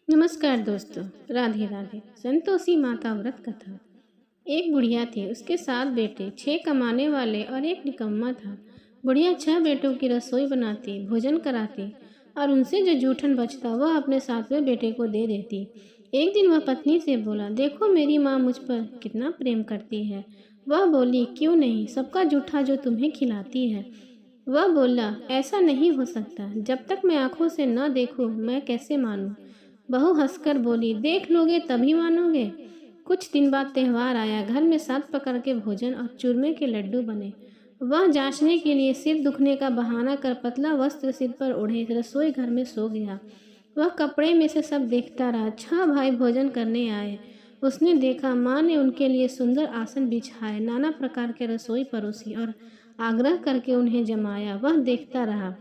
नमस्कार दोस्तों। राधे राधे। संतोषी माता व्रत कथा। एक बुढ़िया थी, उसके 7 बेटे, 6 कमाने वाले और एक निकम्मा था। बुढ़िया 6 बेटों की रसोई बनाती, भोजन कराती और उनसे जो जूठन बचता वह अपने 7वें बेटे को दे देती। एक दिन वह पत्नी से बोला, देखो मेरी माँ मुझ पर कितना प्रेम करती है। वह बोली, क्यों नहीं, सबका जूठा जो तुम्हें खिलाती है। वह बोला, ऐसा नहीं हो सकता, जब तक मैं आंखों से न देखूं मैं कैसे मानूं। बहू हंसकर बोली, देख लोगे तभी मानोगे। कुछ दिन बाद त्योहार आया। घर में 7 प्रकार के भोजन और चूरमे के लड्डू बने। वह जांचने के लिए सिर दुखने का बहाना कर पतला वस्त्र सिर पर ओढ़े रसोई घर में सो गया। वह कपड़े में से सब देखता रहा। 6 भाई भोजन करने आए। उसने देखा माँ ने उनके लिए सुंदर आसन बिछाए, नाना प्रकार के रसोई परोसी और आग्रह करके उन्हें जमाया। वह देखता रहा।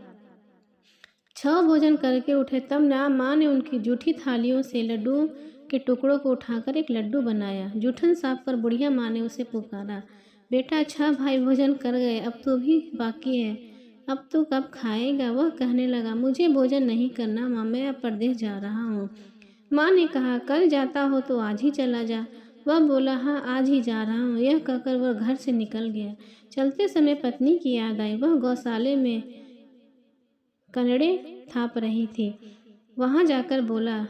6 भोजन करके उठे तब ना माँ ने उनकी जूठी थालियों से लड्डुओं के टुकड़ों को उठाकर एक लड्डू बनाया। जूठन साफ कर बुढ़िया माँ ने उसे पुकारा, बेटा 6 भाई भोजन कर गए, अब तो भी बाकी है, अब तो कब खाएगा। वह कहने लगा, मुझे भोजन नहीं करना माँ, मैं अब परदेश जा रहा हूँ। माँ ने कहा, कल जाता हो तो आज ही चला जा। वह बोला, हाँ आज ही जा रहा हूँ। यह कहकर वह घर से निकल गया। चलते समय पत्नी की याद आई। वह गौशाले में कनड़े थाप रही थी। वहां जाकर बोला,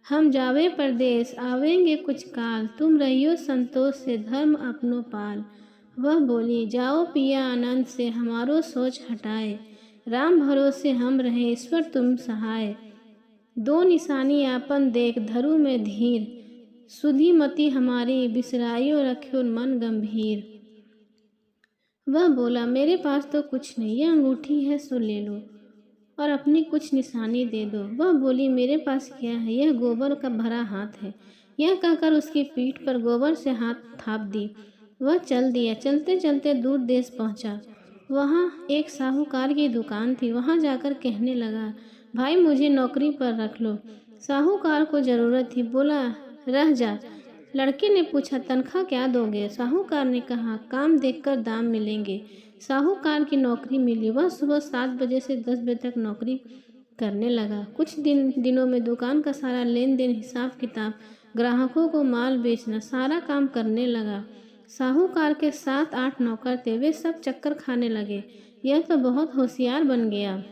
हम जावे परदेस, आवेंगे कुछ काल, तुम रहियो संतोष से, धर्म अपनो पाल। वह बोली, जाओ पिया आनंद से, हमारो सोच हटाए, राम भरोसे हम रहे, ईश्वर तुम सहाय। 2 निशानी आपन देख, धरु में धीर, सुधी मति हमारी, बिसराइयो रख्यो मन गंभीर। वह बोला, मेरे पास तो कुछ नहीं, यह अंगूठी है सो ले लो और अपनी कुछ निशानी दे दो। वह बोली, मेरे पास क्या है, यह गोबर का भरा हाथ है। यह कहकर उसकी पीठ पर गोबर से हाथ थाप दी। वह चल दिया। चलते चलते दूर देश पहुंचा। वहां एक साहूकार की दुकान थी। वहां जाकर कहने लगा, भाई मुझे नौकरी पर रख लो। साहूकार को जरूरत थी। बोला, रह जा। लड़के ने पूछा, तनख्वाह क्या दोगे। साहूकार ने कहा, काम देखकर दाम मिलेंगे। साहूकार की नौकरी मिली। वह सुबह 7 बजे से 10 बजे तक नौकरी करने लगा। कुछ दिनों में दुकान का सारा लेन देन, हिसाब किताब, ग्राहकों को माल बेचना, सारा काम करने लगा। साहूकार के 7-8 नौकर थे। वे सब चक्कर खाने लगे, यह तो बहुत होशियार बन गया।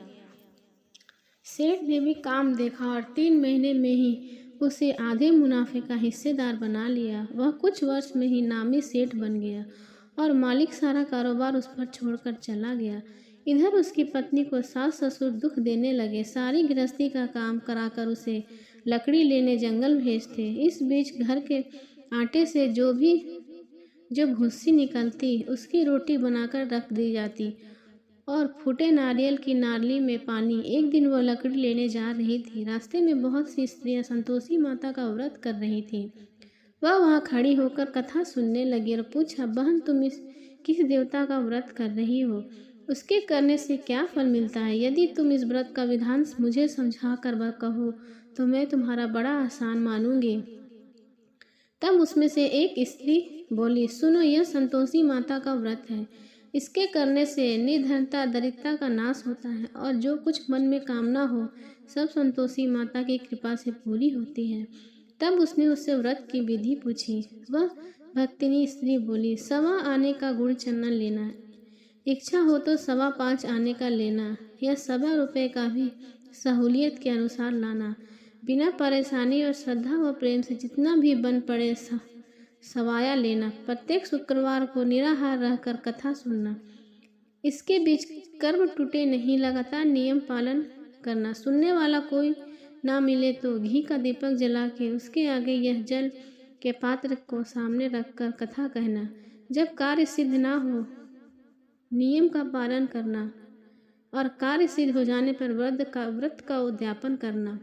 सेठ ने भी काम देखा और 3 महीने में ही उसे आधे मुनाफे का हिस्सेदार बना लिया। वह कुछ वर्ष में ही नामी सेठ बन गया और मालिक सारा कारोबार उस पर छोड़कर चला गया। इधर उसकी पत्नी को सास ससुर दुख देने लगे। सारी गृहस्थी का काम कराकर उसे लकड़ी लेने जंगल भेजते। इस बीच घर के आटे से जो भूसी निकलती उसकी रोटी बनाकर रख दी जाती और फूटे नारियल की नाली में पानी। एक दिन वह लकड़ी लेने जा रही थी। रास्ते में बहुत सी स्त्रियां संतोषी माता का व्रत कर रही थीं। वह वहां खड़ी होकर कथा सुनने लगी और पूछा, बहन तुम किस देवता का व्रत कर रही हो, उसके करने से क्या फल मिलता है। यदि तुम इस व्रत का विधान मुझे समझा कर कहो तो मैं तुम्हारा बड़ा आसान मानूंगी। तब उसमें से एक स्त्री बोली, सुनो, यह संतोषी माता का व्रत है। इसके करने से निर्धनता दरिद्रता का नाश होता है और जो कुछ मन में कामना हो सब संतोषी माता की कृपा से पूरी होती है। तब उसने उससे व्रत की विधि पूछी। वह भक्तिनी स्त्री बोली, 1.25 आने का गुड़ चंदन लेना, इच्छा हो तो 5.25 आने का लेना, या 1.25 रुपये का भी सहूलियत के अनुसार लाना, बिना परेशानी और श्रद्धा व प्रेम से जितना भी बन पड़े सवाया लेना। प्रत्येक शुक्रवार को निराहार रहकर कथा सुनना। इसके बीच कर्म टूटे नहीं, लगातार नियम पालन करना। सुनने वाला कोई ना मिले तो घी का दीपक जला के उसके आगे यह जल के पात्र को सामने रखकर कथा कहना। जब कार्य सिद्ध ना हो नियम का पालन करना और कार्य सिद्ध हो जाने पर व्रत का उद्यापन करना।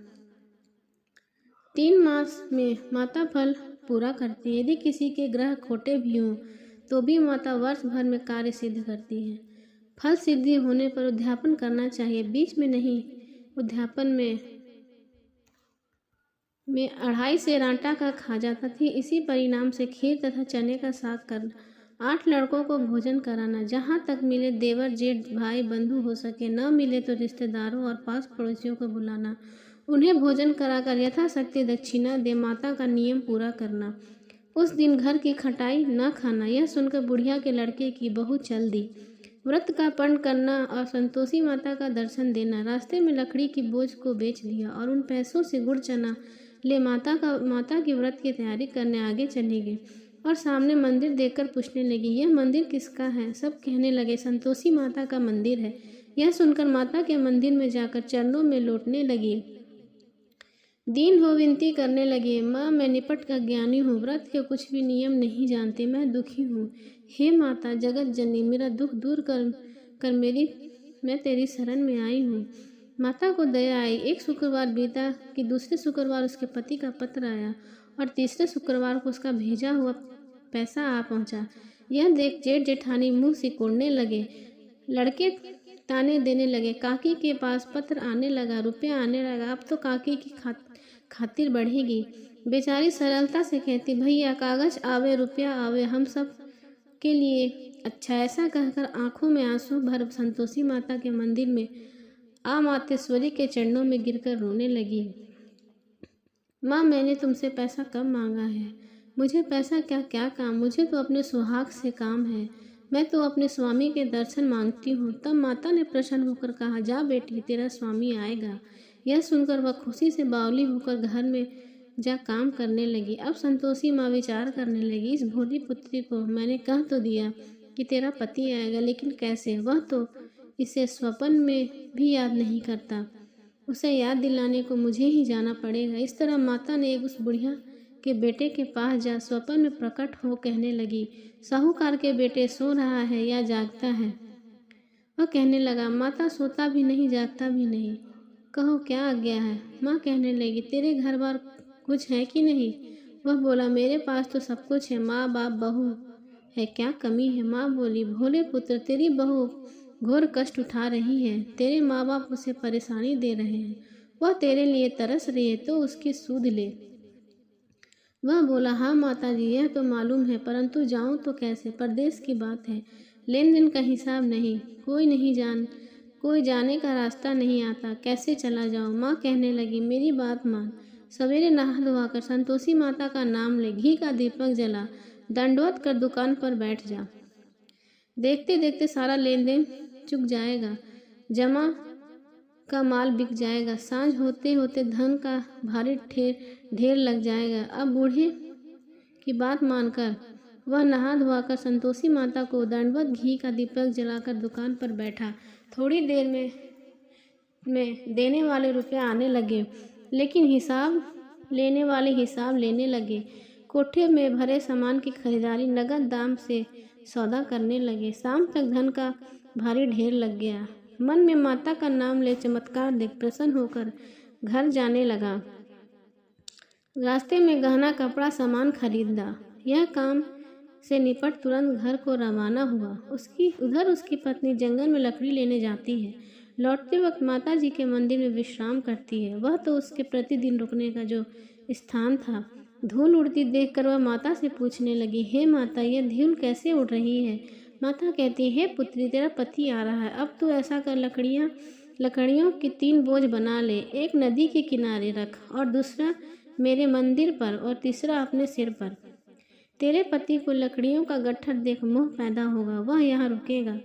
3 मास में माता फल पूरा करती है। यदि किसी के ग्रह खोटे भी हों तो भी माता वर्ष भर में कार्य सिद्ध करती है। फल सिद्धि होने पर उद्यापन करना चाहिए, बीच में नहीं। उद्यापन में 2.5 सेर आटा का खा जाता थी। इसी परिणाम से खीर तथा चने का साग करना। 8 लड़कों को भोजन कराना। जहाँ तक मिले देवर जेठ भाई बंधु हो सके, न मिले तो रिश्तेदारों और पास पड़ोसियों को बुलाना। उन्हें भोजन कराकर यथाशक्ति दक्षिणा दे, माता का नियम पूरा करना। उस दिन घर की खटाई न खाना। यह सुनकर बुढ़िया के लड़के की बहू चल दी। व्रत का पारण करना और संतोषी माता का दर्शन देना। रास्ते में लकड़ी की बोझ को बेच दिया और उन पैसों से गुड़ चना ले माता की व्रत की तैयारी करने आगे चले गए और सामने मंदिर देखकर पूछने लगी, यह मंदिर किसका है? सब कहने लगे, संतोषी माता का मंदिर है। यह सुनकर माता के मंदिर में जाकर चरणों में लौटने लगी। दीन हो विनती करने लगे, माँ मैं निपट का ज्ञानी हूँ, व्रत के कुछ भी नियम नहीं जानती, मैं दुखी हूँ। हे माता जगत जननी, मेरा दुख दूर कर मैं तेरी शरण में आई हूँ। माता को दया आई। एक शुक्रवार बीता कि दूसरे शुक्रवार उसके पति का पत्र आया और तीसरे शुक्रवार को उसका भेजा हुआ पैसा आ पहुँचा। यह देख जेठ जेठानी मुँह सिकोड़ने लगे। लड़के ताने देने लगे, काकी के पास पत्र आने लगा, रुपया आने लगा, अब तो काकी की खातिर बढ़ेगी। बेचारी सरलता से कहती, भैया कागज आवे रुपया आवे, हम सब के लिए अच्छा। ऐसा कहकर आंखों में आंसू भर संतोषी माता के मंदिर में मातेश्वरी के चरणों में गिरकर रोने लगी। माँ मैंने तुमसे पैसा कब मांगा है? मुझे पैसा क्या काम, मुझे तो अपने सुहाग से काम है। मैं तो अपने स्वामी के दर्शन मांगती हूँ। तब माता ने प्रसन्न होकर कहा, जा बेटी तेरा स्वामी आएगा। यह सुनकर वह खुशी से बावली होकर घर में जा काम करने लगी। अब संतोषी माँ विचार करने लगी, इस भोली पुत्री को मैंने कह तो दिया कि तेरा पति आएगा, लेकिन कैसे? वह तो इसे स्वप्न में भी याद नहीं करता। उसे याद दिलाने को मुझे ही जाना पड़ेगा। इस तरह माता ने उस बुढ़िया के बेटे के पास जा स्वप्न में प्रकट हो कहने लगी, साहूकार के बेटे सो रहा है या जागता है? वह कहने लगा, माता सोता भी नहीं जागता भी नहीं, कहो क्या आज्ञा है? माँ कहने लगी, तेरे घर बार कुछ है कि नहीं? वह बोला, मेरे पास तो सब कुछ है, माँ बाप बहू है, क्या कमी है? माँ बोली, भोले पुत्र तेरी बहू घोर कष्ट उठा रही है, तेरे माँ बाप उसे परेशानी दे रहे हैं, वह तेरे लिए तरस रही है तो उसकी सूद ले। वह बोला, हाँ माता जी यह तो मालूम है, परंतु जाऊं तो कैसे? परदेश की बात है, लेन देन का हिसाब नहीं, कोई जाने का रास्ता नहीं आता, कैसे चला जाऊं? माँ कहने लगी, मेरी बात मान, सवेरे नहा धोआकर संतोषी माता का नाम ले, घी का दीपक जला, दंडवत कर दुकान पर बैठ जा। देखते देखते सारा लेन देन चुक जाएगा, जमा का माल बिक जाएगा, सांझ होते होते धन का भारी ढेर लग जाएगा। अब बूढ़े की बात मानकर वह नहा धोआकर संतोषी माता को दंडवत घी का दीपक जलाकर दुकान पर बैठा। थोड़ी देर में देने वाले रुपये आने लगे, लेकिन हिसाब लेने लगे। कोठे में भरे सामान की खरीदारी नगद दाम से सौदा करने लगे। शाम तक धन का भारी ढेर लग गया। मन में माता का नाम ले चमत्कार देख प्रसन्न होकर घर जाने लगा। रास्ते में गहना कपड़ा सामान खरीदा। यह काम से निपट तुरंत घर को रवाना हुआ। उसकी पत्नी जंगल में लकड़ी लेने जाती है। लौटते वक्त माता जी के मंदिर में विश्राम करती है। वह तो उसके प्रतिदिन रुकने का जो स्थान था। धूल उड़ती देखकर वह माता से पूछने लगी, हे माता यह धूल कैसे उड़ रही है? माता कहती, हे पुत्री तेरा पति आ रहा है, अब तू ऐसा कर लकड़ियों की 3 बोझ बना ले, एक नदी के किनारे रख और दूसरा मेरे मंदिर पर और तीसरा अपने सिर पर। तेरे पति को लकड़ियों का गट्ठर देख मोह पैदा होगा, वह यहाँ रुकेगा,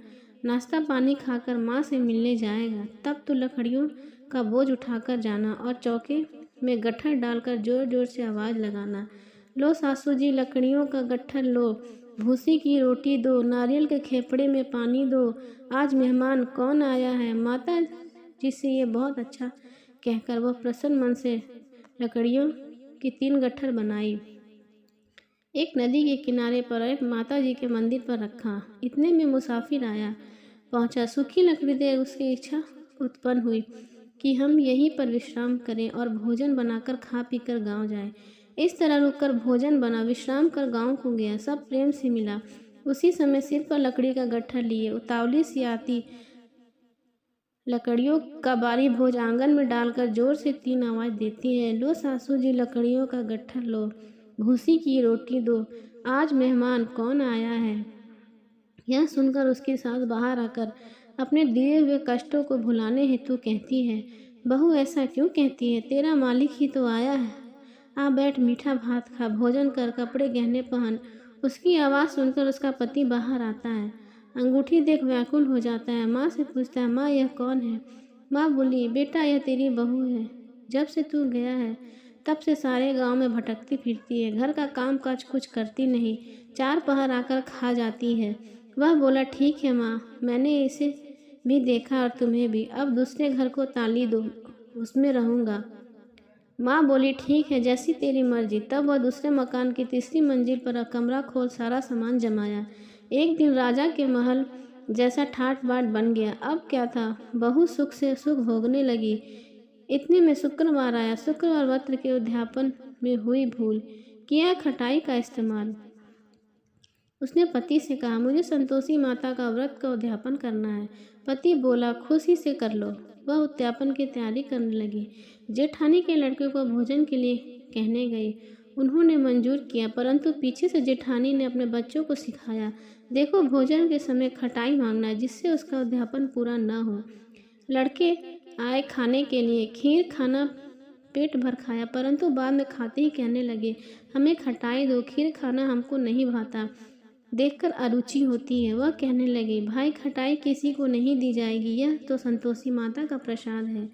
नाश्ता पानी खाकर माँ से मिलने जाएगा। तब तू लकड़ियों का बोझ उठाकर जाना और चौके में गट्ठर डालकर जोर जोर से आवाज़ लगाना, लो सासू जी लकड़ियों का गट्ठर लो, भूसी की रोटी दो, नारियल के खेपड़े में पानी दो, आज मेहमान कौन आया है? माता जी से ये बहुत अच्छा कहकर वह प्रसन्न मन से लकड़ियों की 3 गट्ठर बनाई। एक नदी के किनारे पर एक माता जी के मंदिर पर रखा। इतने में मुसाफिर आया पहुंचा। सूखी लकड़ी देख उसकी इच्छा उत्पन्न हुई कि हम यहीं पर विश्राम करें और भोजन बनाकर खा पी कर गाँव जाएं। इस तरह रुककर भोजन बना, विश्राम कर गांव को गया। सब प्रेम से मिला। उसी समय सिर पर लकड़ी का गट्ठर लिए उतावली सी आती लकड़ियों का बारी भोज आंगन में डालकर जोर से 3 आवाज़ देती है, लो सासू जी लकड़ियों का गट्ठर लो, भूसी की रोटी दो, आज मेहमान कौन आया है? यह सुनकर उसकी सास बाहर आकर अपने दिए हुए कष्टों को भुलाने हेतु कहती है, बहू ऐसा क्यों कहती है? तेरा मालिक ही तो आया है। आ बैठ, मीठा भात खा, भोजन कर, कपड़े गहने पहन। उसकी आवाज़ सुनकर उसका पति बाहर आता है। अंगूठी देख व्याकुल हो जाता है। माँ से पूछता है, माँ यह कौन है? माँ बोली, बेटा यह तेरी बहू है। जब से तू गया है तब से सारे गांव में भटकती फिरती है। घर का काम काज कुछ करती नहीं, चार पहर आकर खा जाती है। वह बोला, ठीक है माँ, मैंने इसे भी देखा और तुम्हें भी। अब दूसरे घर को ताली दो, उसमें रहूँगा। माँ बोली, ठीक है, जैसी तेरी मर्जी। तब वह दूसरे मकान की तीसरी मंजिल पर कमरा खोल सारा सामान जमाया। एक दिन राजा के महल जैसा ठाट बाट बन गया। अब क्या था, बहू सुख से सुख भोगने लगी। इतने में शुक्रवार आया। शुक्रवार व्रत के उद्यापन में हुई भूल, किया खटाई का इस्तेमाल। उसने पति से कहा, मुझे संतोषी माता का व्रत का उद्यापन करना है। पति बोला, खुशी से कर लो। वह उद्यापन की तैयारी करने लगी। जेठानी के लड़के को भोजन के लिए कहने गई। उन्होंने मंजूर किया, परंतु पीछे से जेठानी ने अपने बच्चों को सिखाया, देखो भोजन के समय खटाई मांगना है, जिससे उसका उद्यापन पूरा न हो। लड़के आए खाने के लिए। खीर खाना पेट भर खाया, परंतु बाद में खाते ही कहने लगे, हमें खटाई दो, खीर खाना हमको नहीं भाता, देखकर अरुचि होती है। वह कहने लगे, भाई खटाई किसी को नहीं दी जाएगी, यह तो संतोषी माता का प्रसाद है।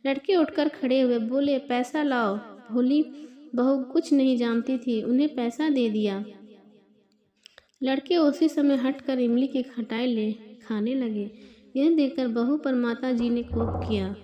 लड़के उठकर खड़े हुए, बोले, पैसा लाओ। भोली बहू कुछ नहीं जानती थी, उन्हें पैसा दे दिया। लड़के उसी समय हटकर इमली की खटाई ले खाने लगे। यह देखकर बहू पर माता जी ने कोप किया।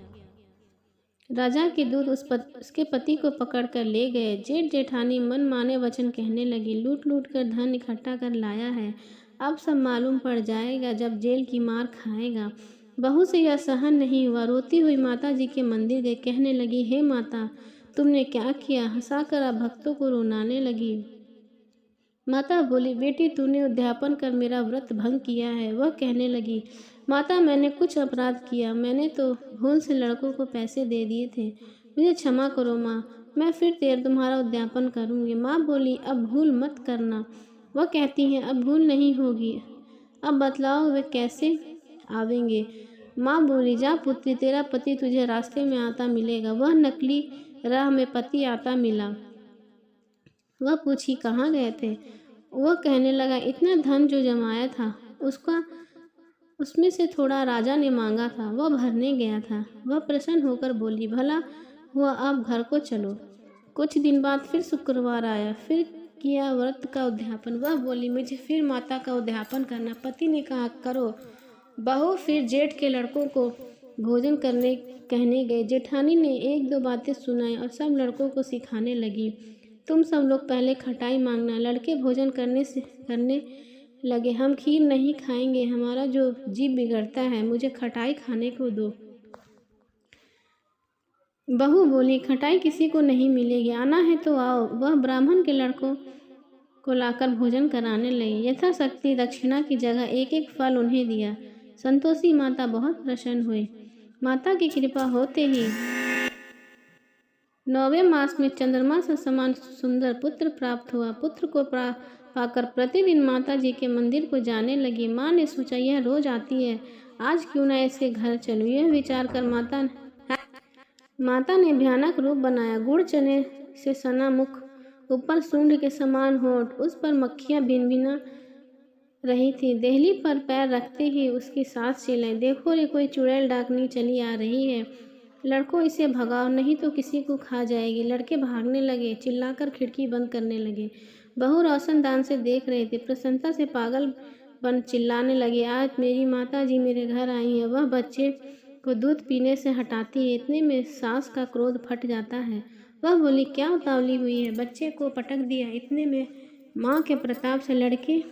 राजा के दूत उसके पति को पकड़कर ले गए। जेठ जेठानी मन माने वचन कहने लगी, लूट लूट कर धन इकट्ठा कर लाया है, अब सब मालूम पड़ जाएगा जब जेल की मार खाएगा। बहू से यह सहन नहीं हुआ। रोती हुई माता जी के मंदिर गई। कहने लगी, हे माता, तुमने क्या किया? हंसाकर अब भक्तों को रुलाने लगी। माता बोली, बेटी तूने उद्यापन कर मेरा व्रत भंग किया है। वह कहने लगी, माता मैंने कुछ अपराध किया, मैंने तो भूल से लड़कों को पैसे दे दिए थे, मुझे क्षमा करो माँ, मैं फिर देर तुम्हारा उद्यापन करूँगी। माँ बोली, अब भूल मत करना। वह कहती है, अब भूल नहीं होगी, अब बतलाओ वे कैसे आवेंगे। माँ बोली, जा पुत्री, तेरा पति तुझे रास्ते में आता मिलेगा। वह नकली राह में पति आता मिला। वह पूछी, कहाँ गए थे? वह कहने लगा, इतना धन जो जमाया था उसमें से थोड़ा राजा ने मांगा था, वह भरने गया था। वह प्रसन्न होकर बोली, भला हुआ, अब घर को चलो। कुछ दिन बाद फिर शुक्रवार आया। फिर किया व्रत का उद्यापन। वह बोली, मुझे फिर माता का उद्यापन करना। पति ने कहा, करो। बहू फिर जेठ के लड़कों को भोजन करने कहने गए। जेठानी ने एक दो बातें सुनाई और सब लड़कों को सिखाने लगी, तुम सब लोग पहले खटाई मांगना। लड़के भोजन करने लगे, हम खीर नहीं खाएंगे, हमारा जो जीभ बिगड़ता है, मुझे खटाई खाने को दो। बहू बोली, खटाई किसी को नहीं मिलेगी, आना है तो आओ। वह ब्राह्मण के लड़कों को लाकर भोजन कराने लगी। यथाशक्ति दक्षिणा की जगह एक एक फल उन्हें दिया। संतोषी माता बहुत प्रसन्न हुई। माता की कृपा होते ही 9वें मास में चंद्रमा से समान सुंदर पुत्र प्राप्त हुआ। पुत्र को पाकर प्रतिदिन माता जी के मंदिर को जाने लगी। माँ ने सोचा, यह रोज आती है, आज क्यों ना इसके घर चलूं। यह विचार कर माता ने भयानक रूप बनाया। गुड़ चने से सना मुख, ऊपर सूंड के समान होंठ, उस पर मक्खियाँ भिनभिना रही थी। देहली पर पैर रखते ही उसकी सांस छिलाई। देखो रे, कोई चुड़ैल डाकनी चली आ रही है, लड़कों इसे भगाओ, नहीं तो किसी को खा जाएगी। लड़के भागने लगे, चिल्लाकर खिड़की बंद करने लगे। बहू रोशनदान से देख रहे थे, प्रसन्नता से पागल बन चिल्लाने लगे, आज मेरी माता जी मेरे घर आई है। वह बच्चे को दूध पीने से हटाती है। इतने में सास का क्रोध फट जाता है। वह बोली, क्या उतावली हुई है? बच्चे को पटक दिया। इतने में माँ के प्रताप से लड़के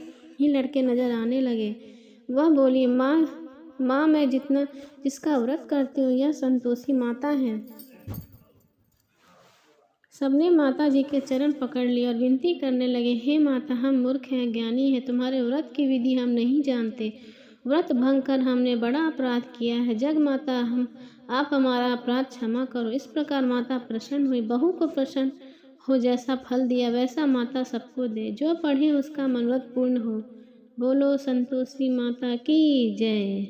ही लड़के नजर आने लगे। वह बोली, माँ मैं जिसका व्रत करती हूँ, यह संतोषी माता है। सबने माता जी के चरण पकड़ लिए और विनती करने लगे, हे माता, हम मूर्ख हैं, ज्ञानी हैं, तुम्हारे व्रत की विधि हम नहीं जानते। व्रत भंग कर हमने बड़ा अपराध किया है। जग माता, आप हमारा अपराध क्षमा करो। इस प्रकार माता प्रसन्न हुई। बहू को प्रसन्न हो जैसा फल दिया वैसा माता सबको दे। जो पढ़े उसका मनोरथ पूर्ण हो। बोलो संतोषी माता की जय।